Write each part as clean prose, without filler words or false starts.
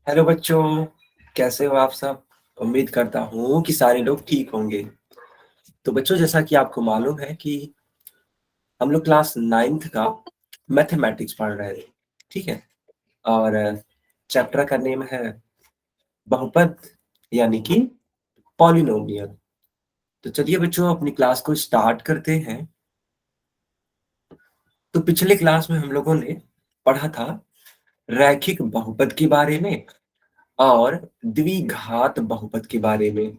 Hello बच्चों, कैसे हो आप सब। उम्मीद करता हूँ कि सारे लोग ठीक होंगे। तो बच्चों, जैसा कि आपको मालूम है कि हम लोग क्लास 9th का मैथमेटिक्स पढ़ रहे थे, ठीक है। और चैप्टर का नेम है बहुपद, यानी कि पॉलिनोमियल। तो चलिए बच्चों, अपनी क्लास को स्टार्ट करते हैं। तो पिछले क्लास में हम लोगों ने पढ़ा था रैखिक बहुपद के बारे में और द्विघात बहुपद के बारे में।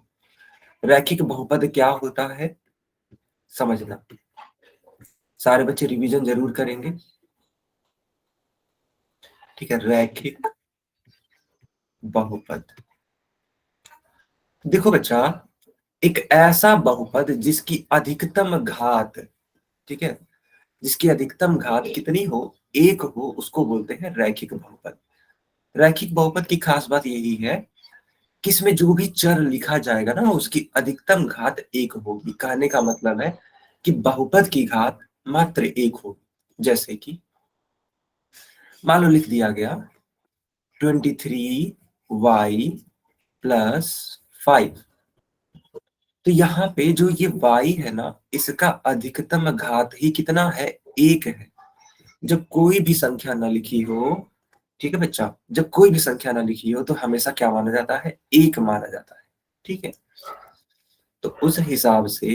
रैखिक बहुपद क्या होता है समझना। सारे बच्चे रिवीजन जरूर करेंगे, ठीक है। रैखिक बहुपद, देखो बच्चा, एक ऐसा बहुपद जिसकी अधिकतम घात, ठीक है, जिसकी अधिकतम घात कितनी हो, एक हो, उसको बोलते हैं रैखिक बहुपद। रैखिक बहुपद की खास बात यही है कि इसमें जो भी चर लिखा जाएगा ना, उसकी अधिकतम घात एक होगी। कहने का मतलब है कि बहुपद की घात मात्र एक होगी। जैसे कि मान लो लिख दिया गया 23y प्लस 5। तो यहाँ पे जो ये y है ना, इसका अधिकतम घात ही कितना है, एक है। जब कोई भी संख्या ना लिखी हो, ठीक है बच्चा, जब कोई भी संख्या ना लिखी हो तो हमेशा क्या माना जाता है, एक माना जाता है, ठीक है। तो उस हिसाब से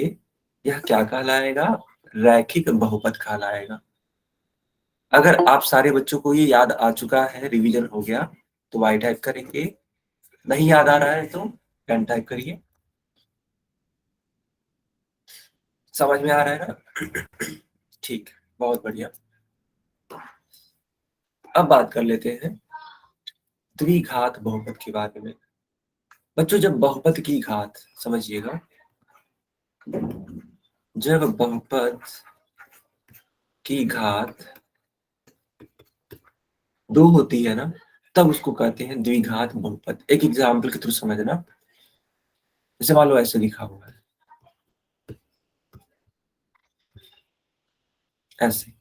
यह क्या कहलाएगा, रैखिक बहुपद कहलाएगा। अगर आप सारे बच्चों को ये याद आ चुका है, रिवीजन हो गया, तो y टाइप करेंगे। नहीं याद आ रहा है तो 10 टाइप करिए। समझ में आ रहा है ना? ठीक, बहुत बढ़िया। अब बात कर लेते हैं द्विघात बहुपद के बारे में। बच्चों, जब बहुपद की घात, समझिएगा, जब बहुपद की घात दो होती है ना, तब उसको कहते हैं द्विघात बहुपद। एक एग्जाम्पल के थ्रू समझना। जैसे मान लो ऐसे लिखा हुआ है, ऐसे।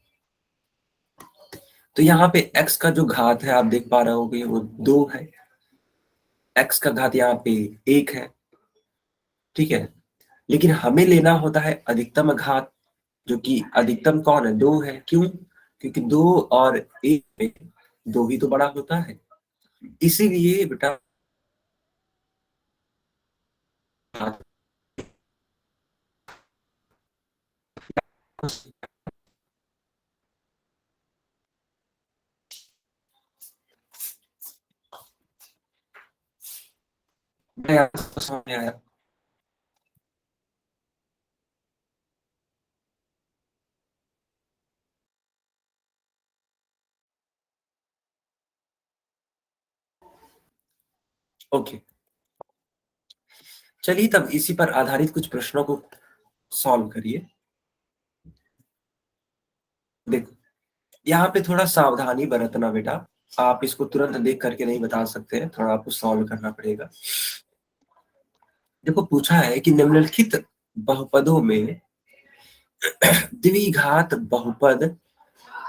तो यहाँ पे x का जो घात है, आप देख पा रहे होगे, वो 2 है। x का घात यहाँ पे 1 है, ठीक है। लेकिन हमें लेना होता है अधिकतम घात, जो कि अधिकतम कौन है, 2 है। क्यों? क्योंकि 2 और 1 में 2 ही तो बड़ा होता है। इसीलिए बेटा समझ में आया। ओके, चलिए तब इसी पर आधारित कुछ प्रश्नों को सॉल्व करिए। देखो, यहाँ पे थोड़ा सावधानी बरतना बेटा। आप इसको तुरंत देख करके नहीं बता सकते हैं, थोड़ा आपको सॉल्व करना पड़ेगा। देखो, पूछा है कि निम्नलिखित बहुपदों में द्विघात बहुपद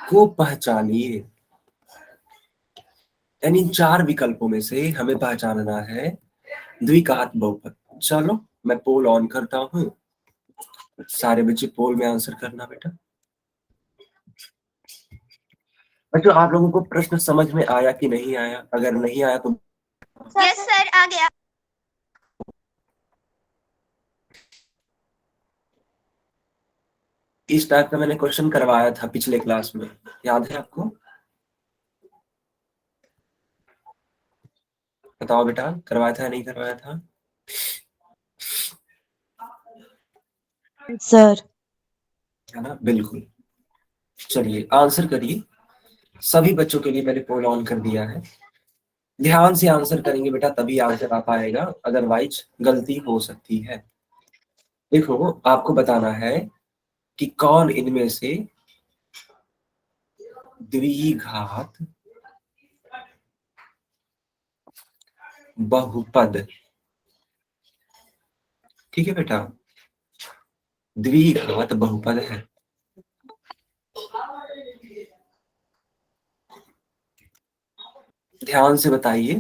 को पहचानिए। यानी इन 4 विकल्पों में से हमें पहचानना है द्विघात बहुपद। चलो मैं पोल ऑन करता हूँ, सारे बच्चे पोल में आंसर करना बेटा। बच्चों, आप लोगों को प्रश्न समझ में आया कि नहीं आया? अगर नहीं आया तो यस सर, आ गया। इस टाइप का मैंने क्वेश्चन करवाया था पिछले क्लास में, याद है आपको? बताओ बेटा, करवाया था या नहीं करवाया था? सर है ना, बिल्कुल। चलिए आंसर करिए। सभी बच्चों के लिए मैंने पोल ऑन कर दिया है। ध्यान से आंसर करेंगे बेटा, तभी आंसर आ पाएगा, अदरवाइज गलती हो सकती है। देखो, आपको बताना है कि कौन इनमें से द्विघात बहुपद, ठीक है बेटा, द्विघात बहुपद है। ध्यान से बताइए,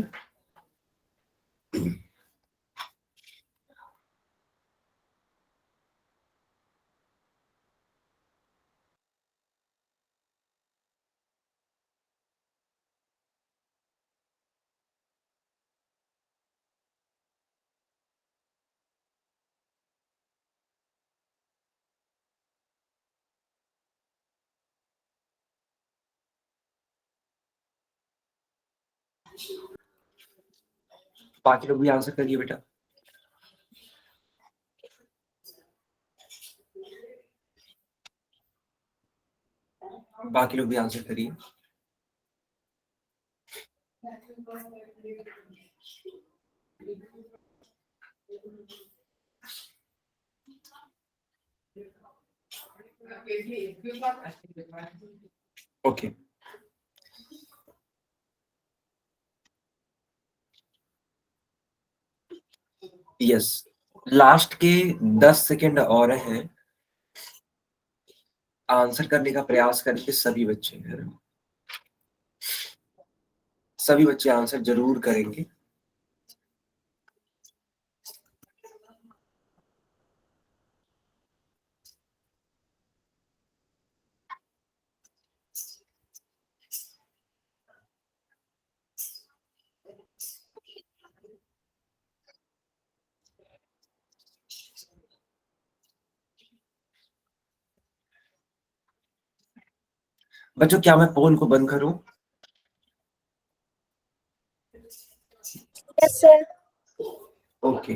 बाकी लोग भी आंसर करिए बेटा। बाकी लोग भी आंसर करिए। ओके, यस, लास्ट के 10 सेकेंड और हैं। आंसर करने का प्रयास करके सभी बच्चे, सभी बच्चे आंसर जरूर करेंगे। बच्चों, क्या मैं पोल को बंद करूं? Yes sir. ओके,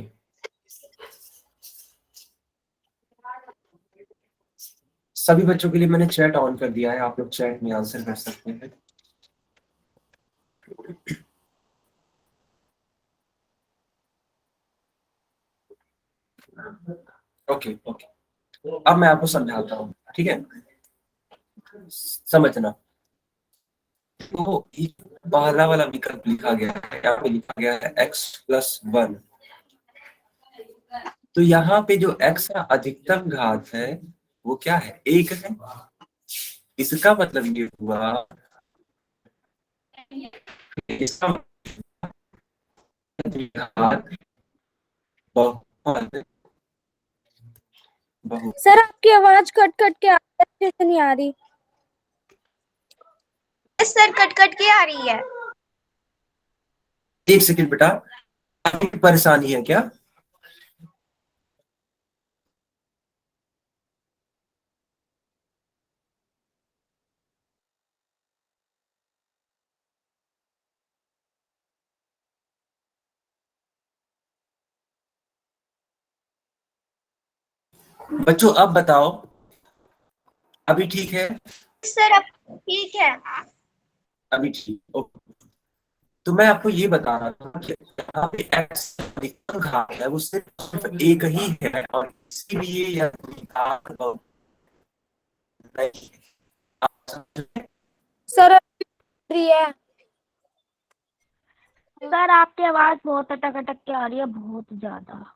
सभी बच्चों के लिए मैंने चैट ऑन कर दिया है, आप लोग चैट में आंसर कर सकते हैं। ओके ओके, अब मैं आपको समझाता हूँ, ठीक है? समझना। तो पहला वाला विकल्प लिखा गया है, यहाँ पे लिखा गया है x+1। तो यहाँ पे जो x का अधिकतम घात है वो क्या है? 1 है। इसका मतलब ये हुआ, इसका घात बहुत बहुत। सर आपकी आवाज कट कट के अच्छे से नहीं आ रही। यस सर, कट कट के आ रही है। एक सेकंड बेटा, परेशानी है क्या? बच्चों अब बताओ, अभी ठीक है? सर अब ठीक है। अभी ठीक, ओके। तो मैं आपको ये बता रहा था कि यहाँ पे x अधिकतम घात है वो सिर्फ एक ही है, और इसीलिए यह घात बहुत नहीं है। आप समझे? सर रही है। सर आपकी आवाज बहुत अटक अटक के आ रही है, बहुत ज्यादा।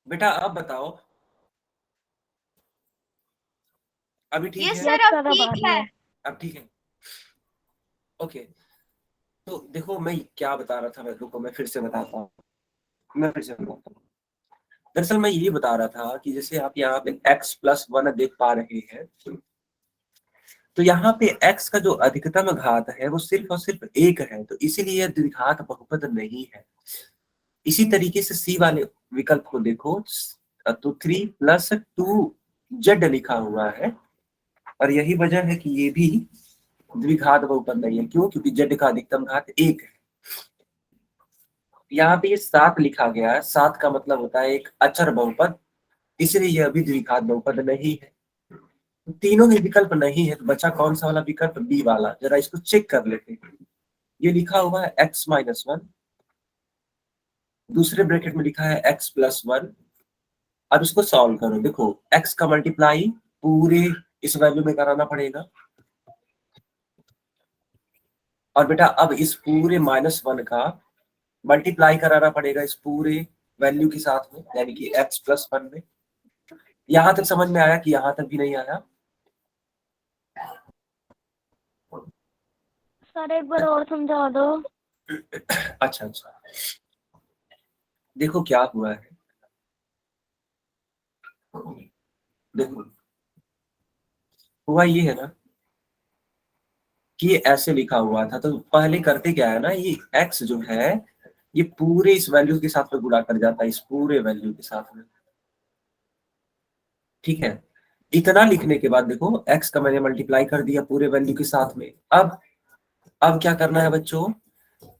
बेटा अब बताओ, अभी ठीक यस है? सर, अब सर अब आ ठीक रही है। है। अब ठीक है, ओके। तो देखो मैं क्या बता रहा था, रुको मैं फिर से बताता हूँ, मैं फिर से बताता हूँ। दरअसल मैं ये बता रहा था कि जैसे आप यहाँ पे x+1 देख पा रहे हैं, तो यहाँ पे x का जो अधिकतम घात है वो सिर्फ और सिर्फ 1 है, तो इसीलिए यह द्विघात बहुपद नहीं है। इसी तरीके से सी वाले विकल्प को देखो, तो 3+2z लिखा हुआ है, और यही वजह है कि ये भी द्विघात बहुपद नहीं है। क्यों? क्योंकि z का अधिकतम घात 1 है। यहाँ पे ये 7 लिखा गया है, 7 का मतलब होता है एक अचर बहुपद, इसलिए यह भी द्विघात बहुपद नहीं है। तीनों में विकल्प नहीं है, तो बचा कौन सा वाला विकल्प? बी वाला। जरा इसको चेक कर लेते हैं। ये लिखा हुआ है x-1, दूसरे ब्रैकेट में लिखा है x+1, अब इसको सॉल्व करो। देखो x का मल्टीप्लाई पूरे इस वैल्यू में कराना पड़ेगा, और बेटा अब इस पूरे -1 का मल्टीप्लाई कराना पड़ेगा इस पूरे वैल्यू के साथ में, यानी कि x+1 में। यहां तक समझ में आया कि यहां तक भी नहीं आया? सर एक बार और समझा दो। अच्छा अच्छा, देखो क्या हुआ है। देखो हुआ ये है ना कि ये ऐसे लिखा हुआ था, तो पहले करते क्या है ना, ये x जो है ये पूरे इस वैल्यू के साथ में गुणा कर जाता है, इस पूरे वैल्यू के साथ में। ठीक है, इतना लिखने के बाद देखो x का मैंने मल्टीप्लाई कर दिया पूरे वैल्यू के साथ में। अब क्या करना है बच्चों,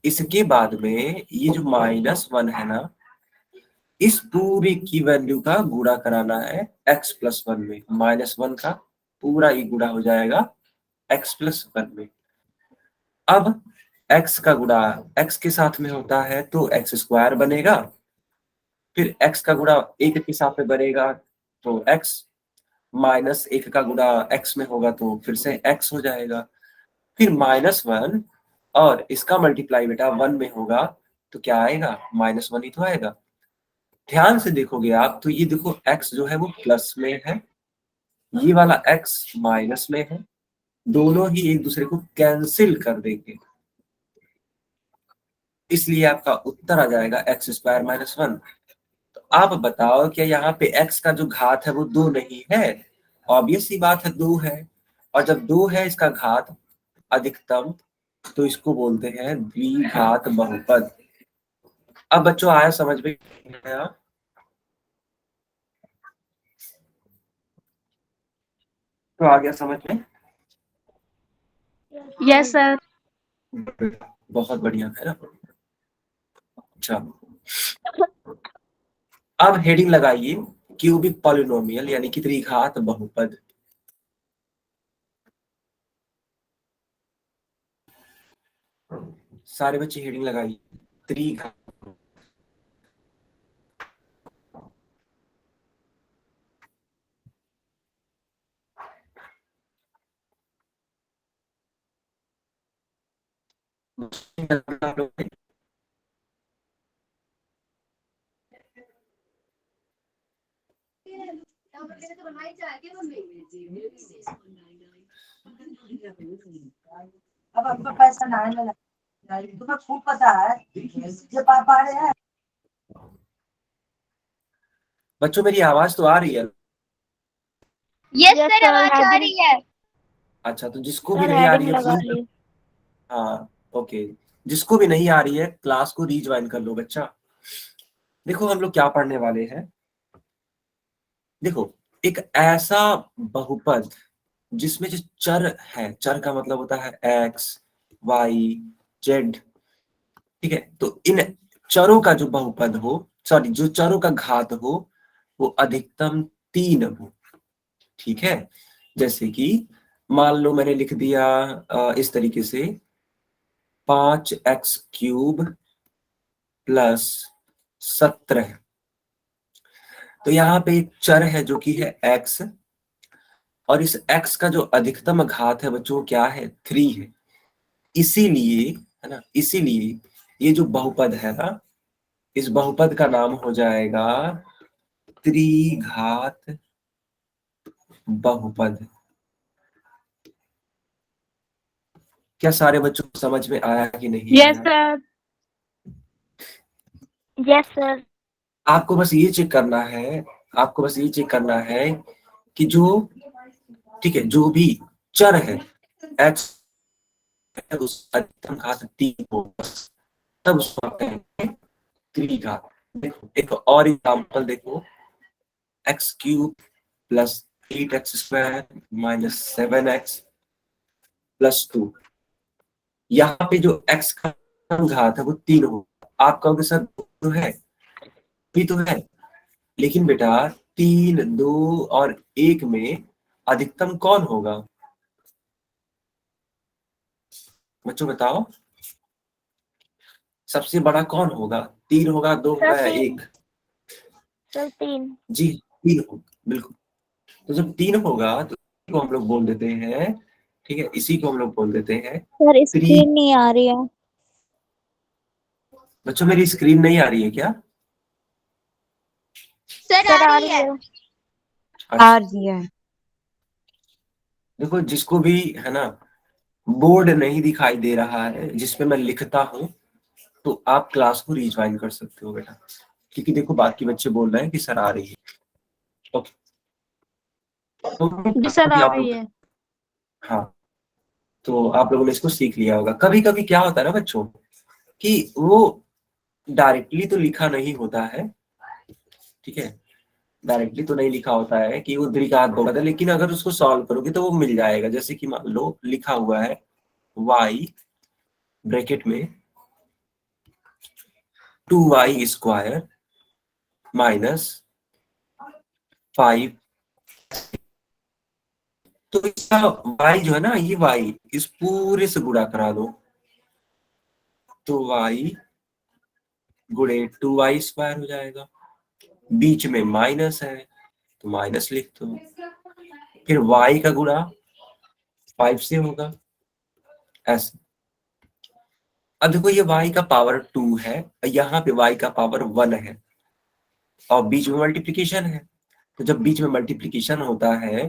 इसके बाद में ये जो -1 है ना, इस पूरी की वैल्यू का गुणा कराना है x+1 में। -1 का पूरा ये गुणा हो जाएगा x+1 में। अब x का गुणा x के साथ में होता है तो x² बनेगा, फिर x का गुणा 1 के साथ में बनेगा तो x, -1 का गुणा x में होगा तो फिर से x हो जाएगा, फिर -1 और इसका मल्टीप्लाई बेटा 1 में होगा तो क्या आएगा, -1 ही तो आएगा। ध्यान से देखोगे आप तो ये देखो x जो है वो प्लस में है, ये वाला x माइनस में है, दोनों ही एक दूसरे को कैंसिल कर देंगे, इसलिए आपका उत्तर आ जाएगा x² -1। तो आप बताओ क्या यहाँ पे x का जो घात है वो 2 नहीं है? ऑब्वियस सी बात है 2 है, और जब 2 है इसका घात अधिकतम तो इसको बोलते हैं द्विघात बहुपद। अब बच्चों आया समझ में? आया? तो आ गया समझ में? Yes sir. बहुत बढ़िया है ना। अच्छा, अब हेडिंग लगाइए क्यूबिक पॉलिनोमियल यानी कि त्रिघात बहुपद। सारे बच्चे हेडिंग लगाइए त्रिघात। अब आपका पैसा ना लगा, तुम्हें खूब पता है जो पापा रहे हैं। बच्चों मेरी आवाज तो आ रही है? यस यस सर, सर, आवाज आ हेडिंग रही है। अच्छा, तो जिसको भी सर नहीं आ रही हेडिंग है लगा प्लीज, ली। हाँ ओके, जिसको भी नहीं आ रही है क्लास को रीज्वाइन कर लो बच्चा। देखो हम लोग क्या पढ़ने वाले हैं। देखो एक ऐसा बहुपद जिसमें जो चर है, चर का मतलब होता है x, y, z, ठीक है, तो इन चरों का जो बहुपद हो, सॉरी जो चरों का घात हो वो अधिकतम 3 हो। ठीक है, जैसे कि मान लो मैंने लिख दिया इस तरीके से 5x³ + 17। तो यहाँ पे एक चर है जो कि है x, और इस x का जो अधिकतम घात है बच्चों क्या है, 3 है। इसीलिए है ना, इसीलिए ये जो बहुपद है ना, इस बहुपद का नाम हो जाएगा त्रिघात बहुपद। क्या सारे बच्चों को समझ में आया कि नहीं यस आया? सर। Yes sir. आपको बस ये चेक करना है, आपको बस ये चेक करना है कि जो, ठीक है, जो भी चर है x है उस अधिकतम घात 3 हो, तब उसको आप कहेंगे त्रिघात। देखो एक और एग्जांपल देखो, x³ + 8x² - 7x + 2। यहाँ पे जो x का घात है वो 3 हो। आप कहोगे सर तो है, भी तो है, लेकिन बेटा 3, 2 और 1 में अधिकतम कौन होगा? बच्चों बताओ, सबसे बड़ा कौन होगा? 3 होगा, 2 होगा सर या 1? तीन। सर 3। जी 3 हो, बिल्कुल। तो जब 3 होगा तो इसी को हम लोग बोल देते हैं, ठीक है, इसी को हम लोग बोल देते हैं सर 3। स्क्रीन नहीं आ रही है। बच्चों मेरी स्क्रीन नहीं आ रही है क्या? सर आ रही है। अच्छा, रही है। देखो जिसको भी है ना बोर्ड नहीं दिखाई दे रहा है जिसपे मैं लिखता हूँ, तो आप क्लास को रिज्वाइन कर सकते हो बेटा, क्योंकि देखो बाकी बच्चे बोल रहे हैं कि सर आ रही है। ओके, तो जी सर अभी आ आप रही लोग, है। हाँ, तो आप लोगों ने इसको सीख लिया होगा। कभी कभी क्या होता है ना बच्चों, कि वो डायरेक्टली तो लिखा नहीं होता है, ठीक है, डायरेक्टली तो नहीं लिखा होता है कि वो द्विघात बहुपद है, लेकिन अगर उसको सॉल्व करोगे तो वो मिल जाएगा। जैसे कि मान लो लिखा हुआ है y ब्रैकेट में 2y² माइनस 5, तो इसका y जो है ना, ये y इस पूरे से गुणा करा दो, तो y गुणे 2y² हो जाएगा। बीच में माइनस है तो माइनस लिख दो, फिर y का गुणा 5 से होगा, ऐसे। अब देखो ये y का पावर 2 है, यहाँ पे y का पावर 1 है, और बीच में मल्टीप्लीकेशन है। तो जब बीच में मल्टीप्लीकेशन होता है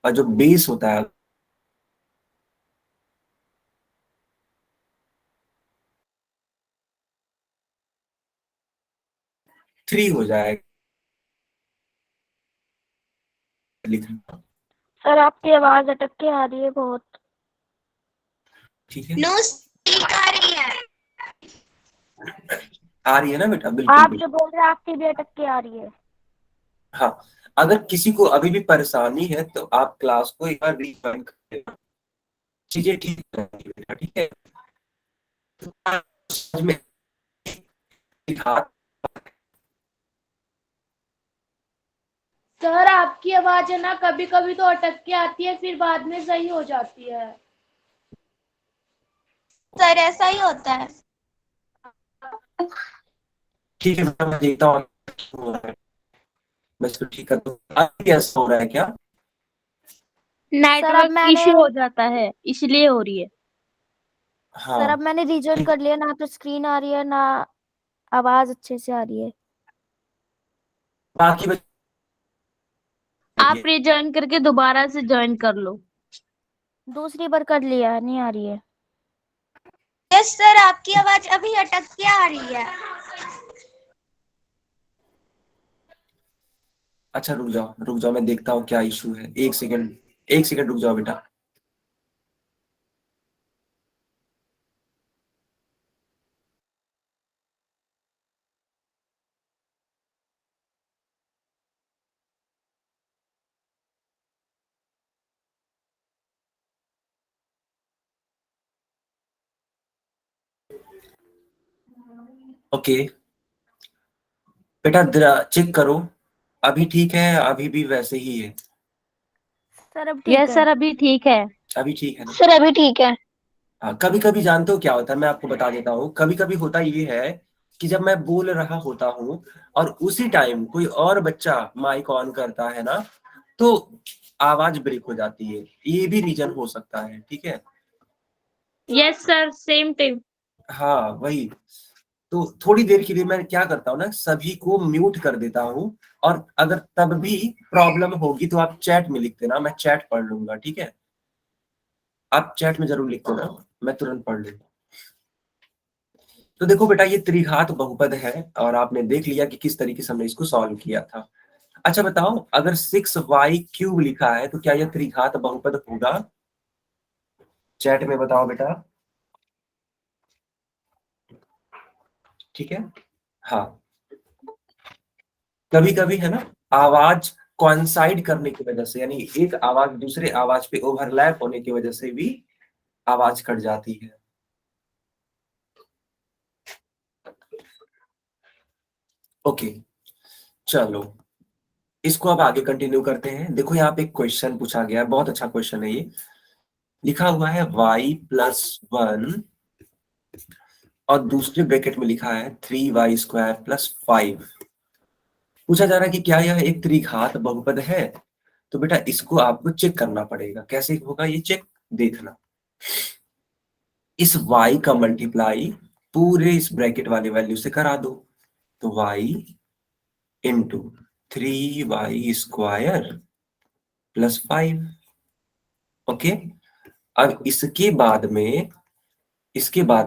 और जो बेस होता है, थ्री हो जाएगा लिखना, सर आपकी आवाज अटक के आ रही है बहुत। ठीक है। नो स्पीक आ रही है। आ रही है ना बेटा? बिल्कुल आप जो बिल्कुल। बोल रहे हैं आपकी भी अटक के आ रही है। हाँ, अगर किसी को अभी भी परेशानी है तो आप क्लास को एक बार रिज्वाइन कर देना, चीजें ठीक हो जाएंगी बेटा, ठीक है। तो समझ में लिखा, सर आपकी आवाज है ना कभी कभी तो अटक के आती है फिर बाद में सही हो जाती है। सर ऐसा ही होता है। ठीक है बेटा, मैं देखता हूँ, मैं इसको ठीक करता हूँ। अभी ऐसा हो रहा है क्या? सर अब नेटवर्क मैंने इश्यू हो जाता है इसलिए हो रही है। सर अब हाँ मैंने रीजन ठीक, कर लिया, ना तो स्क्रीन आ रही है ना आवाज अच्छे से आ रही है। बाकी बच्चे आप रिज्वाइन करके दोबारा से ज्वाइन कर लो। दूसरी बार कर लिया, नहीं आ रही है। यस सर आपकी आवाज अभी अटक के आ रही है। अच्छा रुक जाओ, मैं देखता हूँ क्या इशू है। एक सेकंड, एक सेकंड रुक जाओ बेटा। ओके बेटा, चेक करो, अभी ठीक है? अभी भी वैसे ही है? सर अब ठीक यस है। सर अभी ठीक है। अभी ठीक है ना? सर अभी ठीक है। हाँ, कभी कभी जानते हो क्या होता है, मैं आपको बता देता हूँ। कभी कभी होता ये है कि जब मैं बोल रहा होता हूँ और उसी टाइम कोई और बच्चा माइक ऑन करता है ना, तो आवाज ब्रेक हो जाती है। ये भी रीजन हो सकता है, ठीक है। Yes sir same time. हाँ वही, तो थोड़ी देर के लिए मैं क्या करता हूँ ना, सभी को म्यूट कर देता हूँ, और अगर तब भी प्रॉब्लम होगी तो आप चैट में लिख देना, मैं चैट पढ़ लूंगा, ठीक है। आप चैट में जरूर लिख देना, मैं तुरंत पढ़ लूंगा। तो देखो बेटा, ये त्रिघात बहुपद है और आपने देख लिया कि किस तरीके से हमने इसको सॉल्व किया था। अच्छा बताओ, अगर 6y³ लिखा है तो क्या यह त्रिघात बहुपद होगा? चैट में बताओ बेटा, ठीक है। हाँ, कभी कभी है ना, आवाज कॉइंसाइड करने की वजह से, यानी एक आवाज दूसरे आवाज पे ओवरलैप होने की वजह से भी आवाज कट जाती है। ओके, चलो इसको अब आगे कंटिन्यू करते हैं। देखो यहाँ पे एक क्वेश्चन पूछा गया है, बहुत अच्छा क्वेश्चन है ये। लिखा हुआ है y+1 और दूसरे ब्रैकेट में लिखा है 3y² + 5। पूछा जा रहा है कि क्या यह एक त्रिघात बहुपद है। तो बेटा इसको आपको चेक करना पड़ेगा। कैसे होगा ये चेक, देखना। इस y का मल्टीप्लाई पूरे इस ब्रैकेट वाले वैल्यू से करा दो, तो y into 3y² plus 5। Okay, अब इसके बाद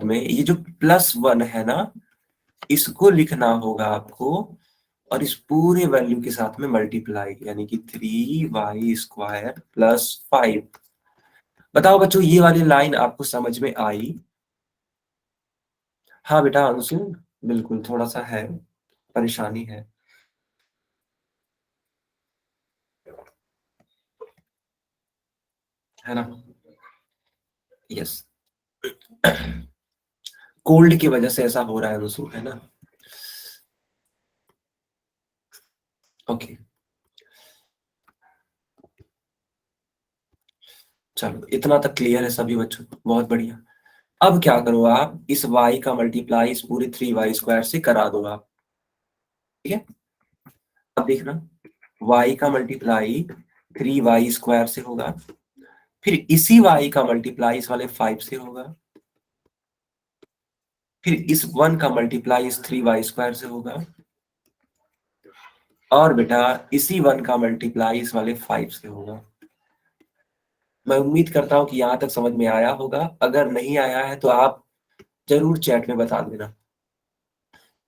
में ये जो +1 है ना, इसको लिखना होगा आपको और इस पूरे वैल्यू के साथ में मल्टीप्लाई, यानी कि 3y² प्लस 5। बताओ बच्चों ये वाली लाइन आपको समझ में आई? हाँ बेटा अंशु, बिल्कुल थोड़ा सा है, परेशानी है ना? यस, कोल्ड की वजह से ऐसा हो रहा है अंशु, है ना? ओके, चलो इतना तक क्लियर है सभी बच्चों को, बहुत बढ़िया। अब क्या करो आप, इस y का मल्टीप्लाई इस पूरे 3y² से करा दो आप, ठीक है? अब देखना, y का मल्टीप्लाई 3y² से होगा, फिर इसी y का मल्टीप्लाई इस वाले 5 से होगा, फिर इस 1 का मल्टीप्लाई इस 3y² से होगा, और बेटा इसी 1 का मल्टीप्लाई इस वाले 5 से होगा। मैं उम्मीद करता हूं कि यहां तक समझ में आया होगा। अगर नहीं आया है तो आप जरूर चैट में बता देना।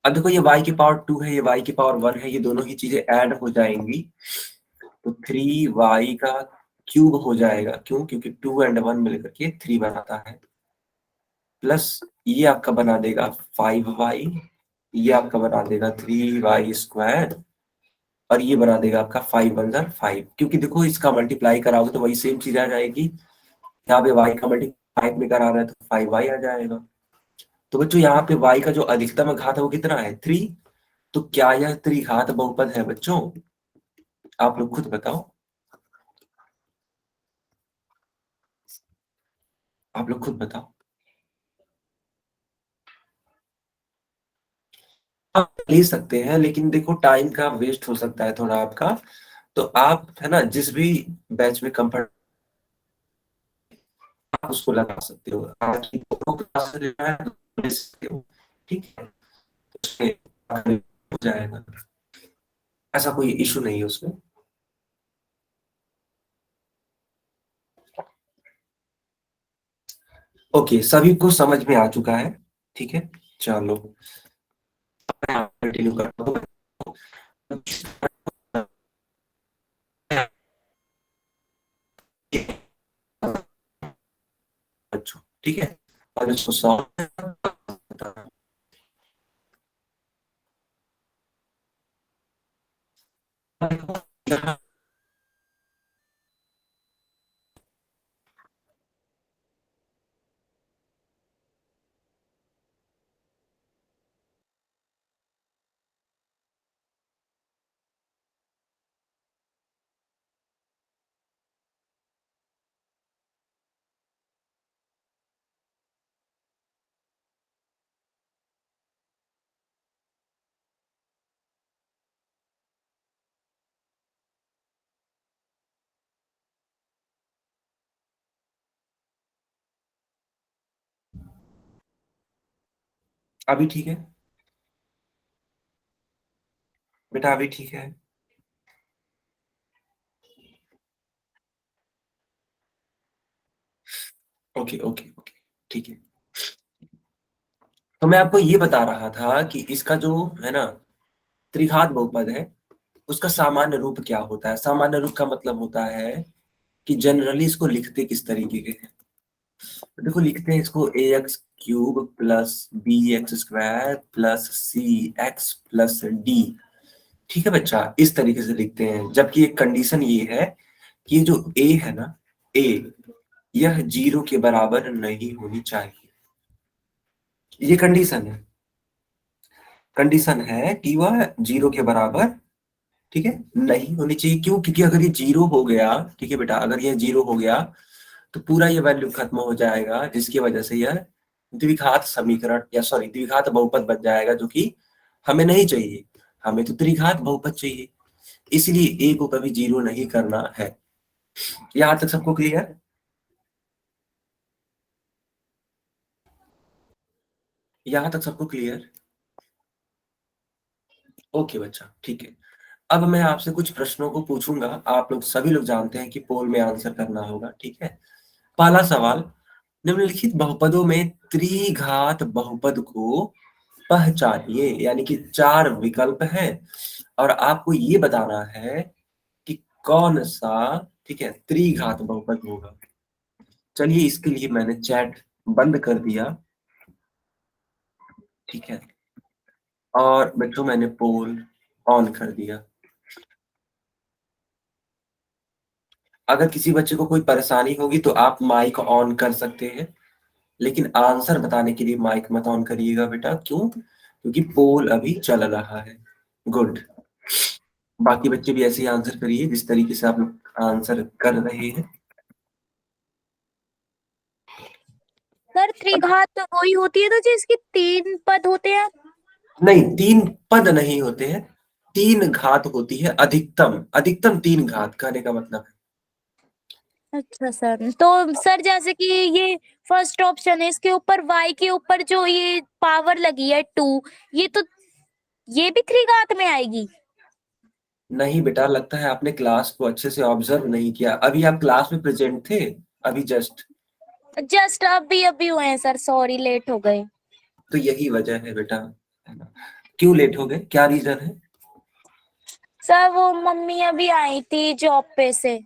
अब देखो ये y की पावर 2 है, ये y की पावर 1 है, ये दोनों ही चीजें ऐड हो जाएंगी तो 3y का क्यूब हो जाएगा। क्यों? क्योंकि 2 और 1 मिलकर के 3 बनाता है, प्लस ये आपका बना देगा 5y, ये आपका बना देगा 3y², और ये बना देगा आपका 5 1 5। क्योंकि देखो इसका मल्टीप्लाई कराओगे तो वही सेम चीज आ जाएगी। यहाँ पे y का मल्टीप्लाई 5 में करा रहा है तो 5y आ जाएगा। तो बच्चों यहाँ पे y का जो अधिकतम घात है वो कितना है? 3। तो क्या यह त्रिघात बहुपद है बच्चों? आप लोग खुद बताओ, आप लोग खुद बताओ। आप ले सकते हैं लेकिन देखो टाइम का वेस्ट हो सकता है थोड़ा आपका, तो आप है ना जिस भी बैच में कंफर्ट आप उसको लगा सकते हो। आज की दोनों क्लास लेना है तो ले सकते हो, ठीक है? उसमें हो जाएगा, ऐसा कोई इशू नहीं है उसमें। ओके, सभी को समझ में आ चुका है, ठीक है? चलो कंटिन्यू करता हूं। बच्चों ठीक है, और इसको सॉल्व अभी ठीक है बेटा, अभी ठीक है? ओके ओके ओके, ठीक है। तो मैं आपको ये बता रहा था कि इसका जो है ना त्रिघात बहुपद है उसका सामान्य रूप क्या होता है। सामान्य रूप का मतलब होता है कि जनरली इसको लिखते किस तरीके के हैं। तो देखो लिखते हैं इसको ax³ plus bx² plus cx+d, ठीक है बच्चा? इस तरीके से लिखते हैं। जबकि एक कंडीशन ये है कि ये जो a है ना, a यह 0 के बराबर नहीं होनी चाहिए। ये कंडीशन है कि वह 0 के बराबर, ठीक है, नहीं होनी चाहिए। क्यों? क्योंकि अगर ये 0 हो गया, ठीक है बेटा, अगर ये 0 हो गया तो पूरा ये वैल्यू खत्म हो जाएगा, जिसकी वजह से यह द्विघात समीकरण या सॉरी द्विघात बहुपद बन जाएगा, जो कि हमें नहीं चाहिए। हमें तो त्रिघात बहुपद चाहिए, इसलिए ए को कभी 0 नहीं करना है। यहां तक सबको क्लियर? यहां तक सबको क्लियर? ओके बच्चा, ठीक है। अब मैं आपसे कुछ प्रश्नों को पूछूंगा, आप लोग सभी लोग जानते हैं कि पोल में आंसर करना होगा, ठीक है। पहला सवाल, निम्नलिखित बहुपदों में त्रिघात बहुपद को पहचानिए, यानी कि 4 विकल्प हैं और आपको ये बताना है कि कौन सा, ठीक है, त्रिघात बहुपद होगा। चलिए, इसके लिए मैंने चैट बंद कर दिया, ठीक है, और बच्चों मैंने पोल ऑन कर दिया। अगर किसी बच्चे को कोई परेशानी होगी तो आप माइक ऑन कर सकते हैं, लेकिन आंसर बताने के लिए माइक मत ऑन करिएगा बेटा। क्यों? क्योंकि पोल अभी चल रहा है। गुड। बाकी बच्चे भी ऐसे ही आंसर करिए जिस तरीके से आप लोग आंसर कर रहे हैं। सर त्रिघात तो वही होती है तो जिसके 3 पद होते हैं। नहीं, 3 पद नहीं होते हैं, 3 घात होती है, अधिकतम अधिकतम 3 घात, कहने का मतलब है। अच्छा सर, तो सर जैसे कि ये फर्स्ट ऑप्शन है, इसके ऊपर y के ऊपर जो ये पावर लगी है 2, ये भी त्रिघात में आएगी? नहीं बेटा, लगता है आपने क्लास को अच्छे से ऑब्जर्व नहीं किया। अभी आप क्लास में प्रेजेंट थे? अभी जस्ट अभी हुए हैं सर, सॉरी लेट हो गए। तो यही वजह है बेटा, है ना। क्यों लेट हो गए, क्या रीजन है? सर वो मम्मी अभी आई थी जॉब पे से।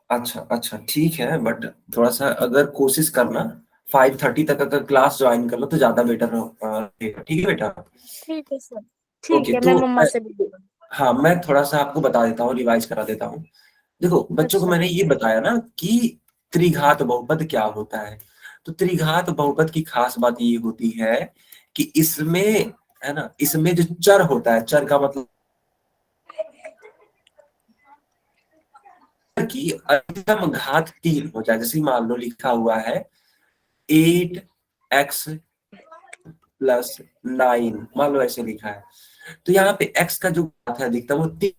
अच्छा अच्छा, ठीक है, बट थोड़ा सा अगर कोशिश करना 5:30 तक अगर क्लास ज्वाइन कर लो तो ज्यादा बेटर रहेगा, ठीक है बेटा। ठीक है सर, ठीक ओके, है, मैं तो मम्मा से भी बोलूंगी। हाँ, मैं थोड़ा सा आपको बता देता हूँ, रिवाइज करा देता हूँ। देखो बच्चों को अच्छा मैंने ये बताया ना कि त्रिघात बहुपद क्या होता है। तो त्रिघात बहुपद की खास बात ये होती है कि इसमें, है ना, इसमें जो चर होता है, चर का मतलब कि अधिकतम घात 3 हो जाए। जैसे मान लो लिखा हुआ है 8x + 9, मान लो ऐसे लिखा है, तो यहाँ पे x का जो घात है अधिकतम वो 3,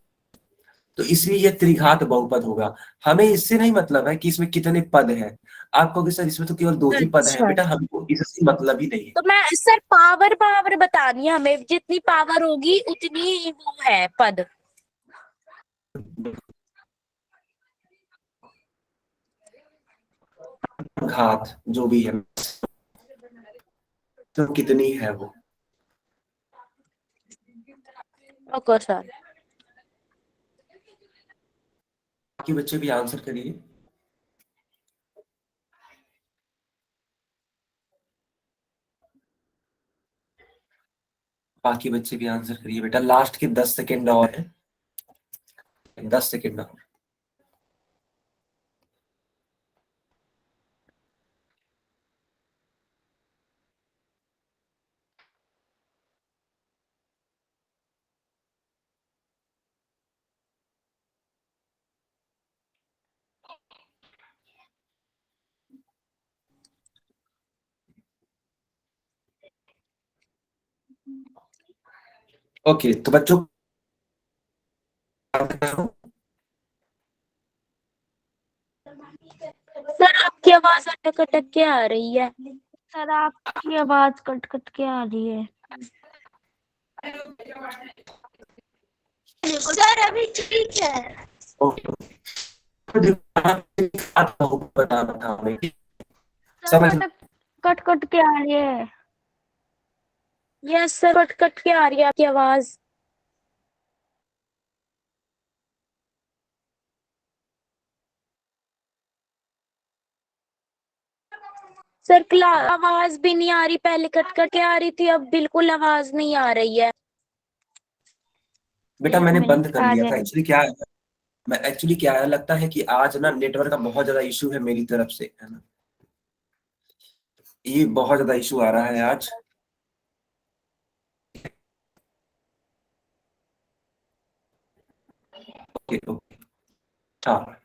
तो इसलिए ये त्रिघात बहुपद होगा। हमें इससे नहीं मतलब है कि इसमें कितने पद हैं। आप कहोगे सर इसमें तो केवल 2 ही पद हैं। अच्छा, बेटा हमको इससे मतलब ही नहीं है। तो मैं सर पावर पावर बतानी है हमें, जितनी पावर होगी उतनी ही वो है पद। घात जो भी है तो कितनी है वो। Okay sir. बाकी बच्चे भी आंसर करिए। बाकी बच्चे भी आंसर करिए बेटा, लास्ट के 10 सेकेंड और है, 10 सेकेंड और। ओके, तो बच्चों सर आपकी आवाज अटक अटक के आ रही है। सर आपकी आवाज कट कट के आ रही है। सर अभी ठीक है। बताना था हमें, सर समझ। कट कट के आ रही है। यस सर, कट कट के आ रही है आपकी आवाज। सर आवाज भी नहीं आ रही, पहले कट कट के आ रही थी, अब बिल्कुल आवाज नहीं आ रही है। बेटा एक मैंने बंद मिनट कर आ लिया था। जाए। एक्चुअली क्या है, लगता है कि आज ना नेटवर्क का बहुत ज्यादा इशू है मेरी तरफ से, है ना। ये बहुत ज्यादा इशू आ रहा है आज। ओके ओके, हाँ।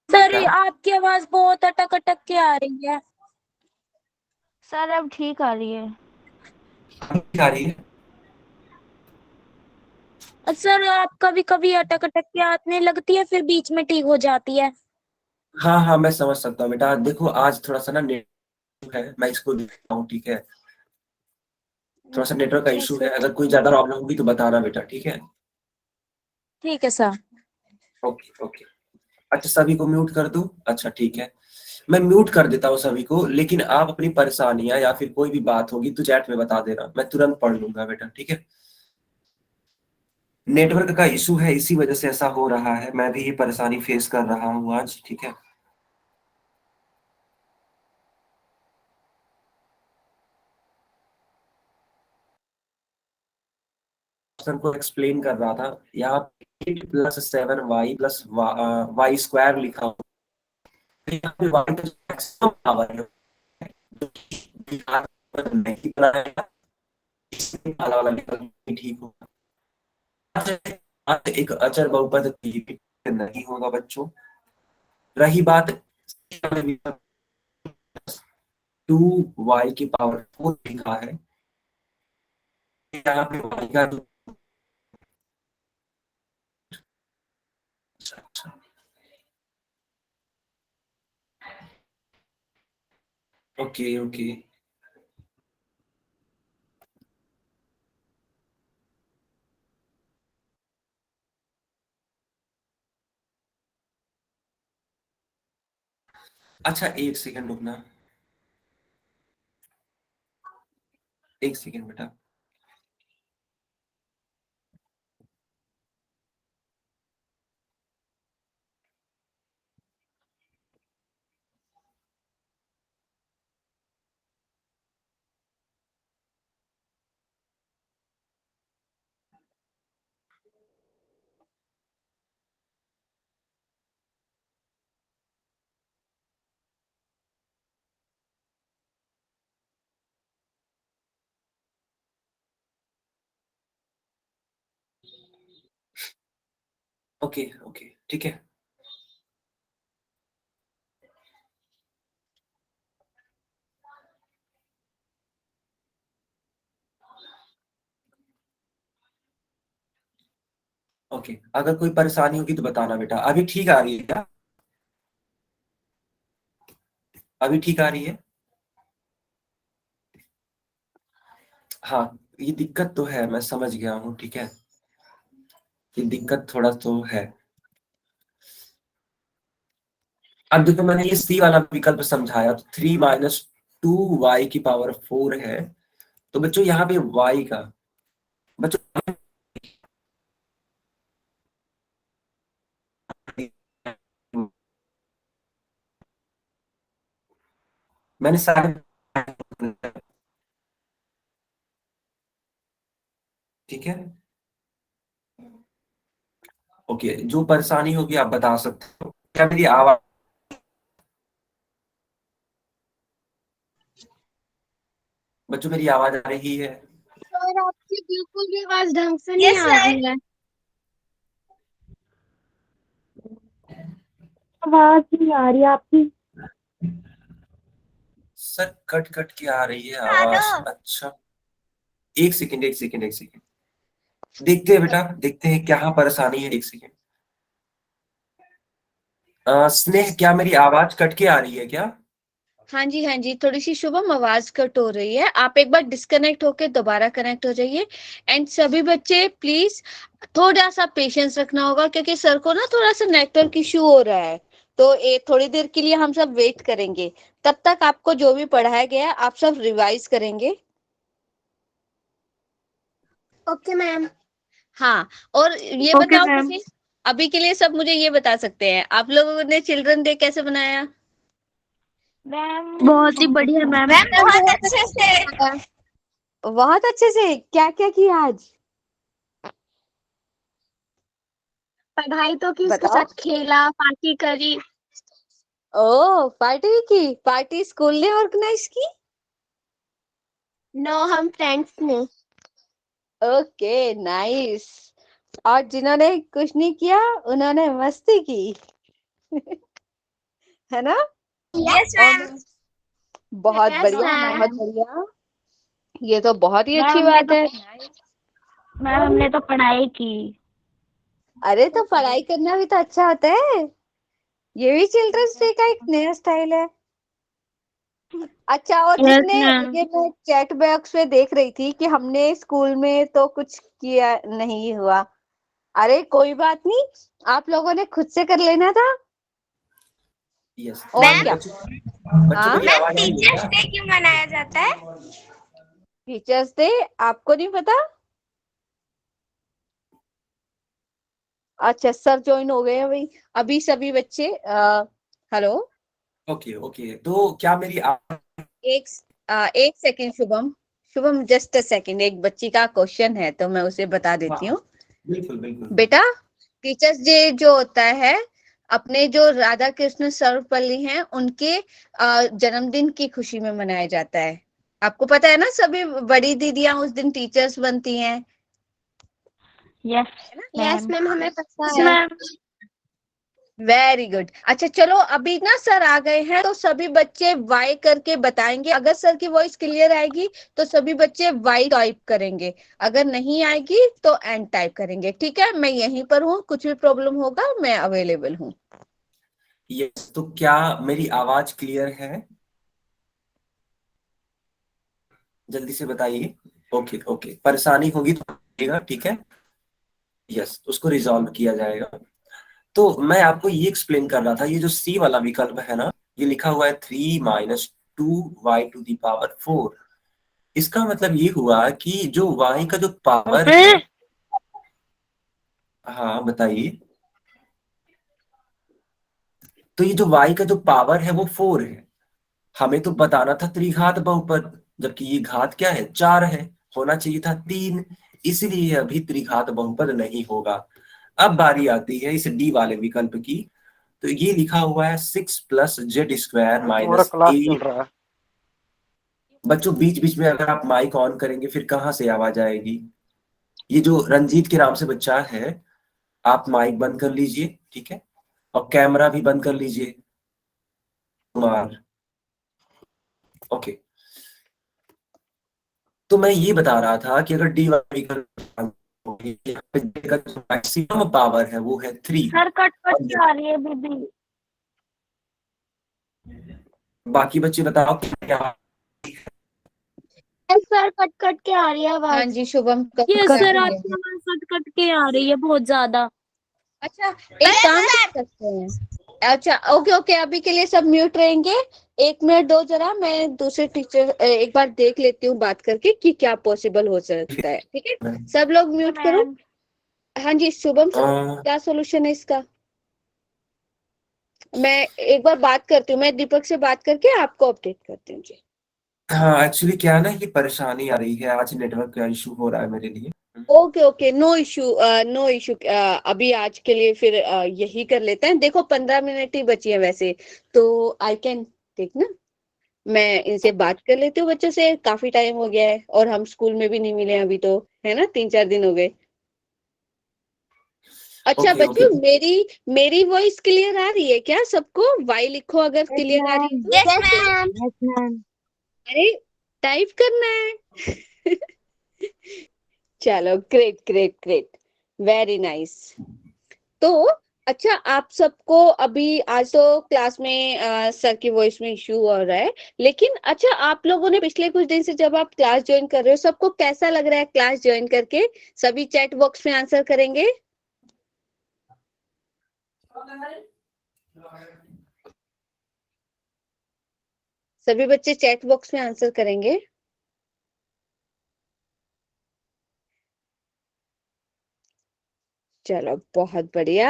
सर क्या आपकी आवाज बहुत अटक अटक के आ रही है। सर अब ठीक आ रही है। अभी आ रही है? सर आप कभी कभी अटक अटक के आने लगती है, फिर बीच में ठीक हो जाती है। हाँ हाँ, मैं समझ सकता हूँ बेटा। देखो आज थोड़ा सा ना नेट है, मैं इसको देखता हूँ, ठीक है। थोड़ा सा नेटवर्क का इशू है, अगर कोई ज्यादा प्रॉब्लम होगी तो बताना बेटा, ठीक है। ठीक है सर। Okay okay. अच्छा सभी को म्यूट कर दूं? अच्छा ठीक है, मैं म्यूट कर देता हूँ सभी को, लेकिन आप अपनी परेशानियां या फिर कोई भी बात होगी तो चैट में बता देना, मैं तुरंत पढ़ लूंगा बेटा, ठीक है। नेटवर्क का इशू है, इसी वजह से ऐसा हो रहा है, मैं भी ये परेशानी फेस कर रहा हूँ आज, ठीक है। सर को एक्सप्लेन कर रहा था, यहाँ पे 8+7y+y² लिखा हुआ है, यहाँ पे y का मैक्सिमम पावर है, नहीं बनाया, इसमें वाला वाला विकल्प भी ठीक होगा। एक अचर बहुपद नहीं होगा बच्चों। रही बात 2y⁴ लिखा है, यहाँ पे y का अच्छा, ओके ओके। अच्छा एक सेकंड रुकना, एक सेकंड बेटा। ओके ओके ठीक है। ओके, अगर कोई परेशानी होगी तो बताना बेटा। अभी ठीक आ रही है क्या? अभी ठीक आ रही है? हाँ, ये दिक्कत तो है, मैं समझ गया हूँ, ठीक है। ये दिक्कत थोड़ा तो है। अब देखो मैंने ये सी वाला विकल्प समझाया, तो 3 - 2y⁴ है, तो बच्चों यहाँ पे y का, बच्चों मैंने सारे, ठीक है। ओके, जो परेशानी होगी आप बता सकते हो। क्या मेरी आवाज, बच्चों मेरी आवाज आ रही है? सर आपकी बिल्कुल भी आवाज ढंग से नहीं यस आ सर। रही है। आवाज नहीं आ रही आपकी। सर कट कट के आ रही है हेलो। आवाज। अच्छा एक सेकंड एक सेकंड एक सेकंड, देखते हैं बेटा, देखते हैं क्या परेशानी है, एक सेकंड। स्नेह, क्या मेरी आवाज कट के आ रही है क्या? हाँ जी, थोड़ी सी शुभम आवाज कट हो रही है। आप एक बार डिस्कनेक्ट होके दोबारा कनेक्ट हो जाइए। एंड सभी बच्चे प्लीज थोड़ा सा पेशेंस रखना होगा, क्योंकि सर को ना थोड़ा सा नेटवर्क इशू हो रहा है। तो थोड़ी देर के लिए हम सब वेट करेंगे। तब तक आपको जो भी पढ़ाया गया है आप सब रिवाइज करेंगे। Okay ma'am. हाँ, और ये ओके बताओ मैम। मुझे, अभी के लिए सब मुझे ये बता सकते हैं, आप लोगों ने चिल्ड्रन डे कैसे बनाया? मैम बहुत ही बढ़िया मैम। मैम बहुत अच्छे से। बहुत अच्छे से। क्या क्या किया आज? पढ़ाई तो की, उसके बताओ। साथ खेला, पार्टी करी। ओ पार्टी की? पार्टी स्कूल ने ऑर्गेनाइज की? नो, हम फ्रेंड्स ने। Okay nice. और जिन्होंने कुछ नहीं किया उन्होंने मस्ती की। है ना? यस और मैम। बहुत यस बढ़िया, बहुत मैम। बढ़िया। ये तो बहुत ही मैम अच्छी हमने बात तो है। मैम हमने तो पढ़ाई की। अरे तो पढ़ाई करना भी तो अच्छा होता है, ये भी चिल्ड्रंस डे का एक नया स्टाइल है। अच्छा, और यस जिसने मैम। ये मैं चैट बॉक्स में देख रही थी कि हमने स्कूल में तो कुछ किया नहीं हुआ, अरे कोई बात नहीं, आप लोगों ने खुद से कर लेना था। यस। और मैम क्या। बच्चों हाँ, मेरी मैम आवाज आ रही है टीचर्स क्या? डे क्यों मनाया जाता है? टीचर्स डे आपको नहीं पता? अच्छा, सर ज्वाइन हो गए हैं भाई, अभी सभी बच्चे हेलो। ओके ओके, तो क्या मेरी एक एक second Shubham, Shubham just a second, एक बच्ची का क्वेश्चन है तो मैं उसे बता देती हूँ। बिल्कुल बिल्कुल। बेटा, टीचर्स डे जो होता है अपने जो राधा कृष्ण सर्वपल्ली हैं उनके जन्मदिन की खुशी में मनाया जाता है। आपको पता है ना, सभी बड़ी दीदियां उस दिन टीचर्स बनती हैं, यस है ना? यस मैम, हमें पता यस है। मैम। Very good. अच्छा चलो, अभी ना सर आ गए हैं तो सभी बच्चे वाई करके बताएंगे, अगर सर की वॉइस क्लियर आएगी तो सभी बच्चे वाई टाइप करेंगे, अगर नहीं आएगी तो एन टाइप करेंगे। ठीक है, मैं यहीं पर हूँ, कुछ भी प्रॉब्लम होगा मैं अवेलेबल हूँ। यस, तो क्या मेरी आवाज क्लियर है? जल्दी से बताइए। ओके ओके, परेशानी होगी तो बताइएगा, ठीक है। यस, उसको रिजॉल्व किया जाएगा। तो मैं आपको ये एक्सप्लेन कर रहा था, ये जो सी वाला विकल्प है ना, ये लिखा हुआ है 3 - 2y⁴। इसका मतलब ये हुआ कि जो y का जो पावर है, हाँ बताइए। तो ये जो y का जो पावर है वो 4 है। हमें तो बताना था त्रिघात बहुपद, जबकि ये घात क्या है, 4 है। होना चाहिए था 3, इसलिए अभी त्रिघात बहुपद नहीं होगा। अब बारी आती है इस डी वाले विकल्प की। तो ये लिखा हुआ है 6 + z² हमारा क्लास चल -8। रहा है। बच्चों बीच बीच में अगर आप माइक ऑन करेंगे फिर कहाँ से आवाज आएगी? ये जो रंजीत के नाम से बच्चा है, आप माइक बंद कर लीजिए, ठीक है, और कैमरा भी बंद कर लीजिए। कुमार, ओके। तो मैं ये बता रहा था कि अगर डी वाई का मैक्सिमम पावर है वो है 3। सर कट कट के आ रही है दीदी। बाकी बच्चे बताओ क्या? सर कट कट के आ रही है हाँ आवाज। जी शुभम, ये कर सर रही है। आपकी आवाज कट कट के आ रही है बहुत ज्यादा। अच्छा, एक काम कर सकते हैं। अच्छा ओके ओके, अभी के लिए सब म्यूट रहेंगे। 1 मिनट दो जरा, मैं दूसरे टीचर एक बार देख लेती हूँ बात करके कि क्या पॉसिबल हो सकता है। ठीक है, सब लोग म्यूट करो। मैम हाँ जी शुभम सर, अ, क्या सोल्यूशन है इसका? मैं एक बार बात करती हूँ, मैं दीपक से बात करके आपको अपडेट करती हूँ जी। हाँ एक्चुअली क्या है ना, ये परेशानी आ रही है, आज नेटवर्क का इशू हो रहा है मेरे लिए। Okay okay, no issue, no issue. अभी आज के लिए फिर यही कर लेते हैं। देखो 15 मिनट ही बची है वैसे, तो आई कैन टेक ना। मैं इनसे बात कर लेती हूँ बच्चों से, काफी टाइम हो गया है और हम स्कूल में भी नहीं मिले अभी तो, है ना, 3-4 दिन हो गए। अच्छा ओके ओके। बच्चों, मेरी मेरी वॉइस क्लियर आ रही है क्या सबको? वाई लिखो अगर क्लियर आ रही है तो। Yes ma'am. Yes ma'am. अरे टाइप करना है। चलो, great great great, very nice. तो अच्छा, आप सबको अभी आज तो क्लास में सर की वॉइस में इश्यू हो रहा है, लेकिन अच्छा आप लोगों ने पिछले कुछ दिन से जब आप क्लास ज्वाइन कर रहे हो, सबको कैसा लग रहा है क्लास ज्वाइन करके? सभी चैट बॉक्स में आंसर करेंगे। सभी बच्चे चैट बॉक्स में आंसर करेंगे। चलो बहुत बढ़िया,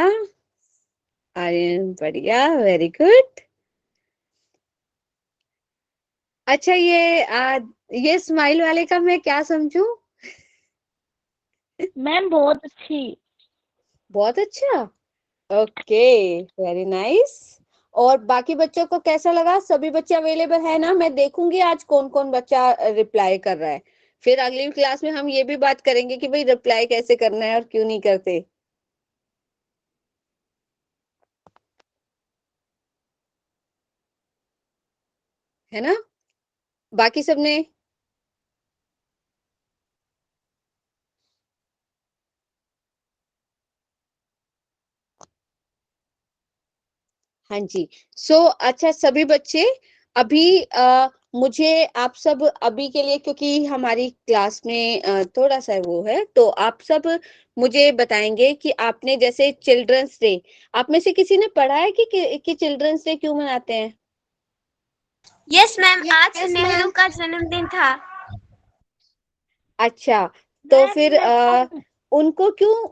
आर्यन बढ़िया, वेरी गुड। अच्छा ये स्माइल वाले का मैं क्या समझूं? मैम बहुत अच्छी। बहुत अच्छा, ओके, वेरी नाइस। और बाकी बच्चों को कैसा लगा? सभी बच्चे अवेलेबल है ना? मैं देखूंगी आज कौन कौन बच्चा रिप्लाई कर रहा है, फिर अगली क्लास में हम ये भी बात करेंगे कि भाई रिप्लाई कैसे करना है और क्यों नहीं करते, है ना? बाकी सबने हाँ जी। सो अच्छा सभी बच्चे अभी मुझे आप सब अभी के लिए, क्योंकि हमारी क्लास में थोड़ा सा वो है, तो आप सब मुझे बताएंगे कि आपने जैसे चिल्ड्रंस डे, आप में से किसी ने पढ़ा है कि चिल्ड्रंस डे क्यों मनाते हैं? यस मैम, आज नेहरू का जन्मदिन था। अच्छा, तो फिर उनको क्यों